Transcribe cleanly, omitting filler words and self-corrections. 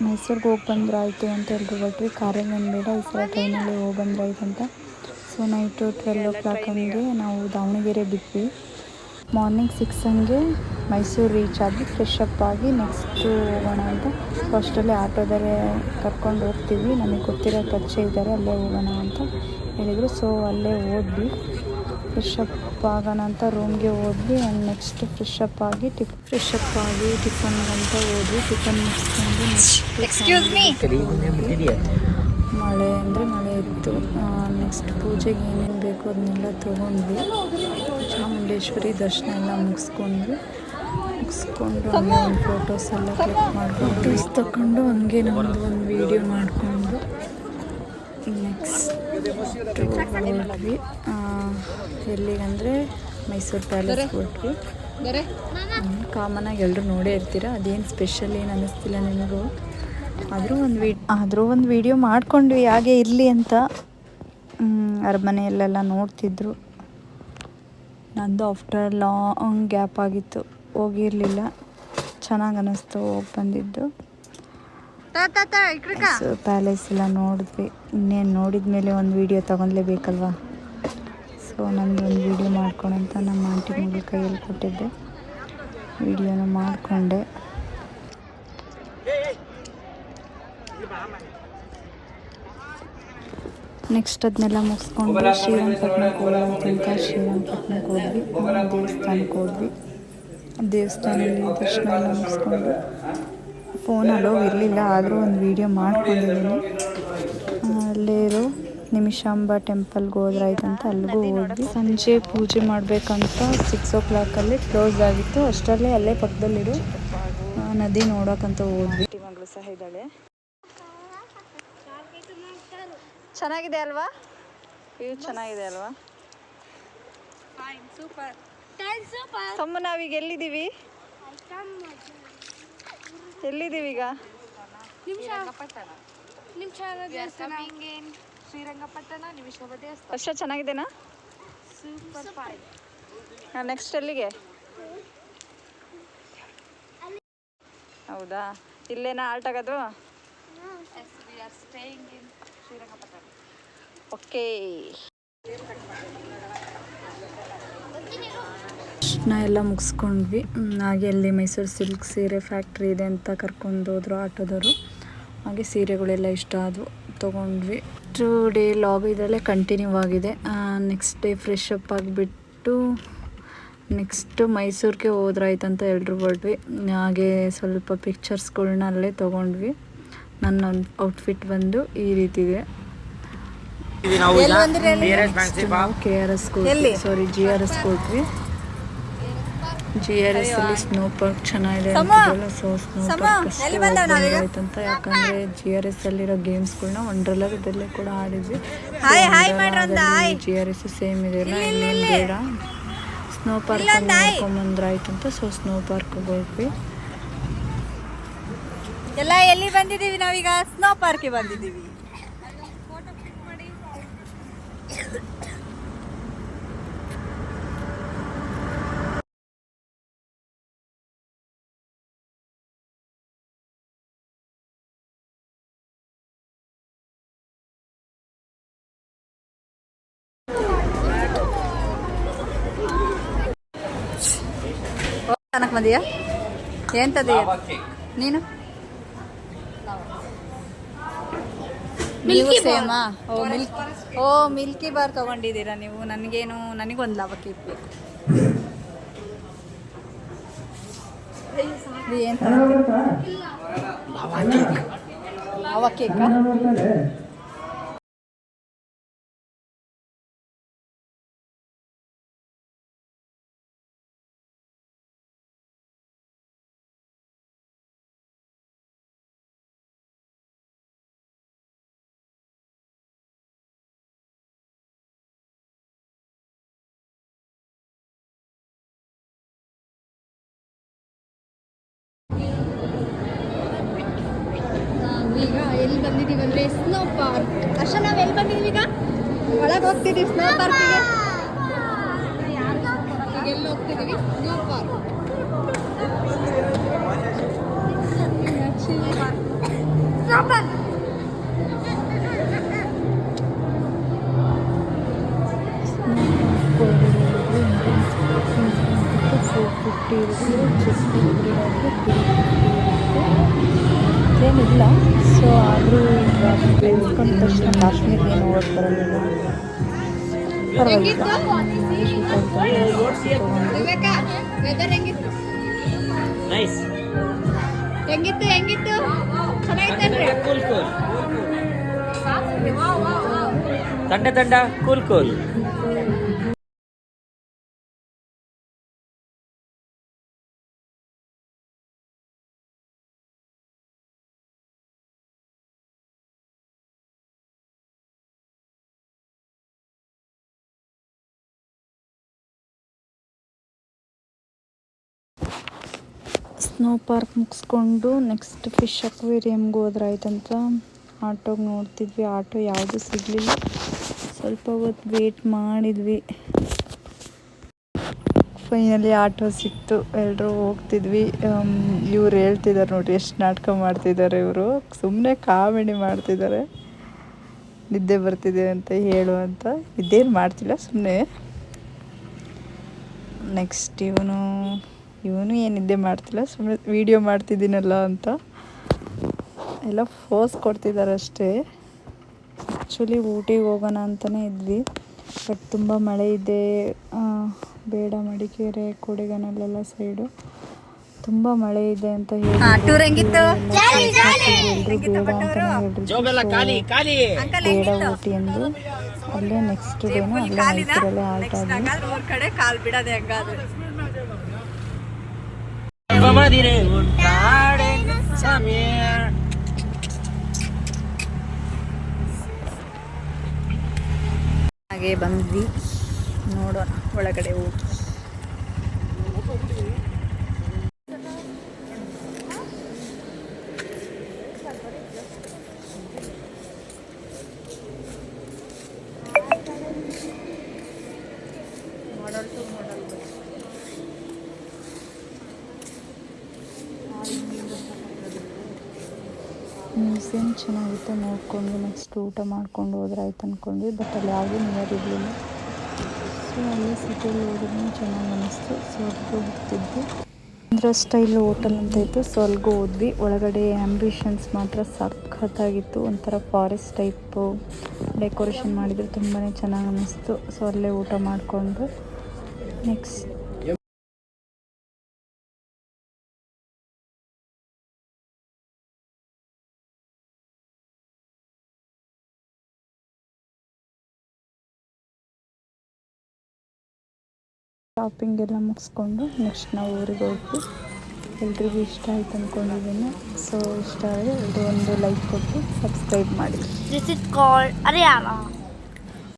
ಮೈಸೂರಿಗೆ ಹೋಗಿ ಬಂದ್ರೆ ಆಯಿತು ಅಂತ ಎಲ್ರು ಹೊರಟ್ವಿ. ಕಾರಲ್ಲಿ ಬೇಡ, ಈ ಸಲ ಟ್ರೈನಲ್ಲಿ ಹೋಗಿ ಬಂದ್ರೆ ಆಯ್ತು ಅಂತ. ಸೊ ನೈಟು 12 ಹಂಗೆ ನಾವು ದಾವಣಗೆರೆ ಬಿಟ್ವಿ. ಮಾರ್ನಿಂಗ್ 6 ಹಂಗೆ ಮೈಸೂರು ರೀಚ್ ಆಗಿ ಫ್ರೆಶ್ ಅಪ್ ಆಗಿ ನೆಕ್ಸ್ಟು ಹೋಗೋಣ ಅಂತ. ಫಸ್ಟಲ್ಲೇ ಆಟೋದಲ್ಲೇ ಕರ್ಕೊಂಡು ಹೋಗ್ತೀವಿ, ನಮಗೆ ಗೊತ್ತಿರೋ ಪರಿಚಯ ಇದ್ದಾರೆ, ಅಲ್ಲೇ ಹೋಗೋಣ ಅಂತ ಹೇಳಿದರು. ಸೊ ಅಲ್ಲೇ ಹೋದ್ವಿ. ಫ್ರೆಶ್ ಅಪ್ ಆಗೋಣ ಅಂತ ರೂಮ್ಗೆ ಹೋದ್ವಿ. ಆ್ಯಂಡ್ ನೆಕ್ಸ್ಟ್ ಫ್ರೆಶ್ ಅಪ್ ಆಗಿ ಟಿಫನ್ಗಂತ ಹೋದ್ವಿ. ಟಿಫನ್ ಮುಗಿಸ್ಕೊಂಡು ಮಳೆ ಅಂದರೆ ಮಳೆ ಇತ್ತು. ನೆಕ್ಸ್ಟ್ ಪೂಜೆಗೆ ಏನೇನು ಬೇಕು ಅದನ್ನೆಲ್ಲ ತೊಗೊಂಡ್ವಿ. ಚಾಮುಂಡೇಶ್ವರಿ ದರ್ಶನ ಎಲ್ಲ ಮುಗಿಸ್ಕೊಂಡು ಹಂಗೆ ಒಂದು ಫೋಟೋಸ್ ಎಲ್ಲ ಕ್ಲಿಕ್ ಮಾಡ್ಕೊಂಡು ತಗೊಂಡು ಹಂಗೆ ನಮ್ಮದು ಒಂದು ವೀಡಿಯೋ ಮಾಡಿಕೊಂಡು ನೆಕ್ಸ್ಟ್ ಹೊರಟ್ವಿ. ಎಲ್ಲಿಗಂದರೆ ಮೈಸೂರು ಪ್ಯಾಲೇಸ್ ಹೊರಟ್ವಿ. ಕಾಮನಾಗಿ ಎಲ್ಲರೂ ನೋಡೇ ಇರ್ತೀರ, ಅದೇನು ಸ್ಪೆಷಲ್ ಏನು ಅನ್ನಿಸ್ತಿಲ್ಲ ನಿಮಗೂ. ಆದರೂ ಒಂದು ವೀಡಿಯೋ ಮಾಡ್ಕೊಂಡ್ವಿ ಹಾಗೆ ಇರಲಿ ಅಂತ. ಅರಮನೆಯಲ್ಲೆಲ್ಲ ನೋಡ್ತಿದ್ರು. ನಂದು ಆಫ್ಟರ್ ಲಾಂಗ್ ಗ್ಯಾಪ್ ಆಗಿತ್ತು, ಹೋಗಿರಲಿಲ್ಲ. ಚೆನ್ನಾಗಿ ಅನ್ನಿಸ್ತು ಹೋಗಿ ಬಂದಿದ್ದು. ಸೊ ಪ್ಯಾಲೇಸ್ ಎಲ್ಲ ನೋಡಿದ್ವಿ. ಇನ್ನೇನು ನೋಡಿದ ಮೇಲೆ ಒಂದು ವೀಡಿಯೋ ತೊಗೊಳ್ಲೇಬೇಕಲ್ವ. ಸೊ ನಂದು ಒಂದು ವೀಡಿಯೋ ಮಾಡ್ಕೊಳಂತ ನಮ್ಮ ಆಂಟಿ ಮಗಳ ಕೈಯಲ್ಲಿ ಕೊಟ್ಟಿದ್ದೆ. ವೀಡಿಯೋನ ಮಾಡಿಕೊಂಡೆ. ನೆಕ್ಸ್ಟ್ ಅದನ್ನೆಲ್ಲ ಮುಗಿಸ್ಕೊಂಡು ಶ್ರೀರಂಗಪಟ್ಟಣಕ್ಕೆ ಹೋಗೋದಂತ ಶ್ರೀರಂಗಪಟ್ಟಣಕ್ಕೆ ಹೋದ್ವಿ. ದೇವಸ್ಥಾನಕ್ಕೆ ಹೋದ್ವಿ. ದೇವಸ್ಥಾನದಲ್ಲಿ ದರ್ಶನ ಎಲ್ಲ ಮುಗಿಸ್ಕೊಂಡು ಫೋನ್ ಅಲೋ ಇರಲಿಲ್ಲ, ಆದರೂ ಒಂದು ವೀಡಿಯೋ ಮಾಡ್ಕೊಂಡಿದ್ದೀನಿ. ಅಲ್ಲೇ ಇರೋ ನಿಮಿಷಾಂಬ ಟೆಂಪಲ್ಗೆ ಹೋದ್ರಾಯ್ತಂತ ಅಲ್ಲಿಗೂ ಹೋದ್ವಿ. ಸಂಜೆ ಪೂಜೆ ಮಾಡಬೇಕಂತ 6 o'clock ಕ್ಲೋಸ್ ಆಗಿತ್ತು. ಅಷ್ಟರಲ್ಲೇ ಅಲ್ಲೇ ಪಕ್ಕದಲ್ಲಿರೋ ನದಿ ನೋಡೋಕ್ಕಂತ ಹೋದ್ವಿ. ಮಗಳು ಸಹ ಇದ್ದಾಳೆ. ಚೆನ್ನಾಗಿದೆ ಅಲ್ವಾ? ವ್ಯೂ ಚೆನ್ನಾಗಿದೆ ಅಲ್ವಾ? ಸಮ್ಮ ನಾವೀಗ ಎಲ್ಲಿದ್ದೀವಿ ಈಗ? ಶ್ರೀರಂಗಪಟ್ಟಣ ನಿಮಿಷಾಂಬ ದೇವಸ್ಥಾನ. ವರ್ಷ ಚೆನ್ನಾಗಿದೆನಾ? Super fine. ನೆಕ್ಸ್ಟ್ ಎಲ್ಲಿಗೆ? ಹೌದಾ, ಇಲ್ಲೇನಾ ಆಲ್ಟ್ ಆಗೋದು? ಶ್ರೀರಂಗಪಟ್ಟಣ. ಓಕೆ. ಎಲ್ಲ ಮುಗಿಸ್ಕೊಂಡ್ವಿ. ಹಾಗೆ ಅಲ್ಲಿ ಮೈಸೂರು ಸಿಲ್ಕ್ ಸೀರೆ ಫ್ಯಾಕ್ಟ್ರಿ ಇದೆ ಅಂತ ಕರ್ಕೊಂಡು ಹೋದ್ರು ಆಟೋದವರು. ಹಾಗೆ ಸೀರೆಗಳೆಲ್ಲ ಇಷ್ಟ ಆದವು, ತೊಗೊಂಡ್ವಿ. 2 ಡೇ ಲಾಗ್ ಇದರಲ್ಲೇ ಕಂಟಿನ್ಯೂ ಆಗಿದೆ. ನೆಕ್ಸ್ಟ್ ಡೇ ಫ್ರೆಶ್ ಅಪ್ ಆಗಿಬಿಟ್ಟು ನೆಕ್ಸ್ಟ್ ಮೈಸೂರಿಗೆ ಹೋದ್ರಾಯ್ತಂತ ಎಲ್ರು ಹೊರಟ್ವಿ. ಹಾಗೆ ಸ್ವಲ್ಪ ಪಿಕ್ಚರ್ಸ್ಗಳ್ನ ಅಲ್ಲೇ ತೊಗೊಂಡ್ವಿ. ನನ್ನ ಔಟ್ಫಿಟ್ ಬಂದು ಈ ರೀತಿ ಇದೆ. KRS ಸಾರಿ GRS ಕೊಟ್ವಿ. GRS ಅಲ್ಲಿ ಸ್ನೋ ಪಾರ್ಕ್ ಚೆನ್ನಾಗಿದೆ ಅಂತಿದ್ದಲ್ಲ. ಸೊ ಸ್ನೋ ಪಾರ್ಕ್ ಆಯ್ತಂತ, ಯಾಕಂದರೆ GRS ಅಲ್ಲಿರೋ ಗೇಮ್ಸ್ಗಳನ್ನ ವಂಡರ್ಲಾದಲ್ಲೇ ಕೂಡ ಆಡಿದ್ವಿ. GRS ಸೇಮ್ ಇದೆಯಲ್ಲ, ಇನ್ನೇನು ಬೇಡ, ಸ್ನೋ ಪಾರ್ಕ್ ನೋಡ್ಕೊಂಬಂದ್ರಾಯ್ತಂತ. ಸೊ ಸ್ನೋ ಪಾರ್ಕ್ ಹೋಗ್ವಿ. ಎಲ್ಲ ಎಲ್ಲಿ ಬಂದಿದ್ದೀವಿ ನಾವೀಗ? ಸ್ನೋ ಪಾರ್ಕ್ಗೆ ಬಂದಿದ್ದೀವಿ. ತನಕ ಬಂದಿಯಾ? ಎಂತದೀಯ ನೀನು? ನೀವು ಸೇಮಾ? ಮಿಲ್ಕಿ ಬಾರ್ ತೊಗೊಂಡಿದ್ದೀರಾ ನೀವು? ನನಗೊಂದು ಲವ ಕೇಕ್ ಬೇಕು. ಏನು ಲವ ಕೇಕಾ? ಈಗ ಎಲ್ಲಿ ಬಂದಿದ್ದೀವಿ ಅಂದರೆ ಸ್ನೋ ಪಾರ್ಕ್. ಅಷ್ಟೇ ನಾವು ಎಲ್ಲಿ ಬಂದಿದ್ದೀವಿ ಈಗ? ಒಳಗೆ ಹೋಗ್ತಿದ್ದೀವಿ ಸ್ನೋ ಪಾರ್ಕಿಗೆ. ಈಗ ಎಲ್ಲಿ ಹೋಗ್ತಿದ್ದೀವಿ? Snow park. $450 ಇರುತ್ತೆ, ಏನಿಲ್ಲ. ಸೊ ಆದರೂ ಈಗ ಬೆಳೆಸ್ಕೊಂಡ ತಕ್ಷಣ ಕಾಶ್ಮೀರ್ಗೆ ಏನು ಹೋಗಕ್ಕೆ ಬರಲಿಲ್ಲ, ಪರವಾಗಿಲ್ಲ. ವೆದರ್ ಹೆಂಗಿತ್ತು? ಹೆಂಗಿತ್ತು ಚೆನ್ನಾಗಿತ್ತೇನ್ರಿ? ತಂಡ ಕೂಲ್ ಸ್ನೋ ಪಾರ್ಕ್ ಮುಗಿಸ್ಕೊಂಡು ನೆಕ್ಸ್ಟ್ ಫಿಶ್ ಅಕ್ವೇರಿಯಮ್ಗೆ ಹೋದ್ರಾಯ್ತಂತ ಆಟೋಗೆ ನೋಡ್ತಿದ್ವಿ. ಆಟೋ ಯಾವುದೂ ಸಿಗಲಿಲ್ಲ. ಸ್ವಲ್ಪ ಹೊತ್ತು ವೇಟ್ ಮಾಡಿದ್ವಿ. ಫೈನಲಿ ಆಟೋ ಸಿಕ್ತು. ಎಲ್ಲರೂ ಹೋಗ್ತಿದ್ವಿ. ಇವ್ರು ಹೇಳ್ತಿದ್ದಾರೆ ನೋಡಿರಿ, ಎಷ್ಟು ನಾಟಕ ಮಾಡ್ತಿದ್ದಾರೆ ಇವರು. ಸುಮ್ಮನೆ ಕಾಮಿಡಿ ಮಾಡ್ತಿದ್ದಾರೆ. ನಿದ್ದೆ ಬರ್ತಿದೆ ಅಂತ ಹೇಳು ಅಂತ. ನಿದ್ದೇನು ಮಾಡ್ತಿಲ್ಲ, ಸುಮ್ಮನೆ. ನೆಕ್ಸ್ಟ್ ಇವನು ಏನು ನಿದ್ದೆ ಮಾಡ್ತಿಲ್ಲ, ಸುಮ್ಮನೆ ವೀಡಿಯೋ ಮಾಡ್ತಿದ್ದೀನಲ್ಲ ಅಂತ ಎಲ್ಲ ಫೋಸ್ ಕೊಡ್ತಿದ್ದಾರೆ ಅಷ್ಟೇ. ಆ್ಯಕ್ಚುಲಿ ಊಟಿಗೆ ಹೋಗೋಣ ಅಂತಲೇ ಇದ್ವಿ, ಬಟ್ ತುಂಬ ಮಳೆ ಇದೆ. ಬೇಡ, ಮಡಿಕೇರಿ ಕೊಡೆಗನಲ್ಲೆಲ್ಲ ಸೈಡು ತುಂಬ ಮಳೆ ಇದೆ ಅಂತ ಹೇಳಿ ಎಲ್ರು ಬೇಡ ಅಂತಲೇ ಹೇಳಿದ್ರು. ಬೇಡ ಊಟಿ ಎಂದು ಅಲ್ಲೇ ನೆಕ್ಸ್ಟ್ ಡೇನು ಅಲ್ಲೇ ಮೈಸೂರಲ್ಲೇ ಆಲ್ಟ್ ಆದ್ವಿ. ಹಾಗೆ ಬಂದ್ವಿ, ನೋಡೋಣ ಒಳಗಡೆ ಹೋಗಿ. ಮ್ಯೂಸಿಯಂ ಚೆನ್ನಾಗಿತ್ತು, ನೋಡ್ಕೊಂಡು ನೆಕ್ಸ್ಟ್ ಊಟ ಮಾಡ್ಕೊಂಡು ಹೋದ್ರೆ ಆಯ್ತು ಅಂದ್ಕೊಂಡ್ವಿ. ಬಟ್ ಅಲ್ಲಿ ಯಾವುದೂ ನಿಯರ್ ಇರಲಿಲ್ಲ. ಸೊ ಅಲ್ಲಿ ಸಿಟಿಯಲ್ಲಿ ಹೋದ್ರೂ ಚೆನ್ನಾಗಿ ಅನ್ನಿಸ್ತು. ಸೊ ಅಲ್ಲಿಗೆ ಹೋಗ್ತಿದ್ವಿ. ಆಂಧ್ರ ಸ್ಟೈಲ್ ಹೋಟೆಲ್ ಅಂತ ಇತ್ತು. ಸೊ ಅಲ್ಲಿಗೂ ಹೋದ್ವಿ. ಒಳಗಡೆ ಆ್ಯಂಬಿಷನ್ಸ್ ಮಾತ್ರ ಸಖತ್ತಾಗಿತ್ತು. ಒಂಥರ ಫಾರೆಸ್ಟ್ ಟೈಪು ಡೆಕೋರೇಷನ್ ಮಾಡಿದ್ರು, ತುಂಬಾ ಚೆನ್ನಾಗಿ ಅನ್ನಿಸ್ತು. ಸೊ ಅಲ್ಲೇ ಊಟ ಮಾಡಿಕೊಂಡು ನೆಕ್ಸ್ಟ್ ಶಾಪಿಂಗ್ ಎಲ್ಲ ಮುಗಿಸ್ಕೊಂಡು ನೆಕ್ಸ್ಟ್ ನಾವು ಊರಿಗೆ ಹೋದ್ವಿ. ಎಲ್ರಿಗೂ ಇಷ್ಟ ಆಯ್ತು ಅಂದ್ಕೊಂಡಿದ್ದೀನಿ. ಸೊ ಇಷ್ಟ ಆದರೆ ಎಲ್ಲರೂ ಒಂದು ಲೈಕ್ ಕೊಟ್ಟು ಸಬ್ಸ್ಕ್ರೈಬ್ ಮಾಡಿ. This is called Ariana.